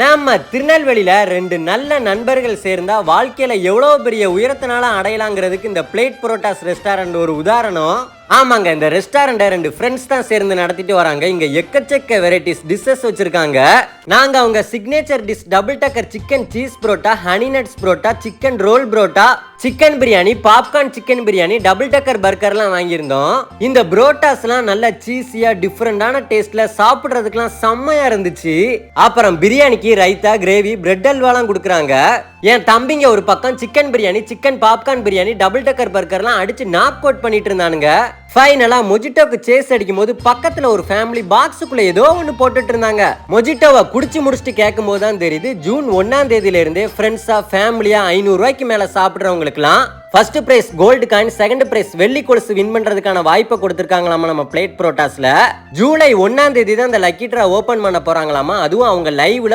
நாம திருநெல்வேலியில ரெண்டு நல்ல நண்பர்கள் சேர்ந்தா வாழ்க்கையில எவ்வளவு பெரிய உயரத்தினால அடையலாங்கிறதுக்கு இந்த பிளேட் புரோட்டாஸ் ரெஸ்டாரண்ட் ஒரு உதாரணம். ஆமாங்க, இந்த ரெஸ்டாரண்ட ரெண்டு ஃப்ரெண்ட்ஸ் தான் சேர்ந்து நடத்திட்டு வராங்க. இங்க எக்கச்சக்க வெரைட்டிஸ் டிஷ்ஷஸ் வச்சிருக்காங்க. நாங்க அவங்க signature dish double decker chicken cheese parotta, honey nuts parotta, chicken roll parotta, chicken biryani, popcorn chicken biryani, double decker பர்கர்லாம் வாங்கியிருந்தோம். இந்த புரோட்டாஸ்லாம் நல்ல சீஸியா டிஃப்ரெண்டான டேஸ்ட்ல சாப்பிடுறதுக்குலாம் செம்மையா இருந்துச்சு. அப்புறம் பிரியாணிக்கு ரைத்தா, கிரேவி, பிரெட் அல்வாலாம் கொடுக்குறாங்க. என் தம்பிங்க ஒரு பக்கம் chicken biryani, chicken popcorn biryani, double decker பர்கர்லாம் அடிச்சு நாக் அவுட் பண்ணிட்டு இருந்தானுங்க. ஃபைனலா மொஜிட்டோக்கு சேஸ் அடிக்கும் போது பக்கத்துல ஒரு ஃபேமிலி பாக்ஸுக்குள்ள ஏதோ ஒன்னு போட்டுட்டு இருந்தாங்க. மொஜிட்டோவை குடிச்சு முடிச்சுட்டு கேட்கும் போது தான் தெரியுது, ஜூன் 1ஆம் தேதியில இருந்தே ஃப்ரெண்ட்ஸா ஃபேமிலியா 500 ரூபாய்க்கு மேல சாப்பிடுறவங்களுக்குலாம் first prize gold coin, second prize வெள்ளி கொலுசு வின் பண்றதுக்கான வாய்ப்பை கொடுத்திருக்காங்களாமா நம்ம பிளேட் புரோட்டாஸ்ல. ஜூலை 1ஆம் தேதி தான் இந்த லக்கி டிரா ஓபன் பண்ண போறாங்களாமா. அதுவும் அவங்க லைவ்ல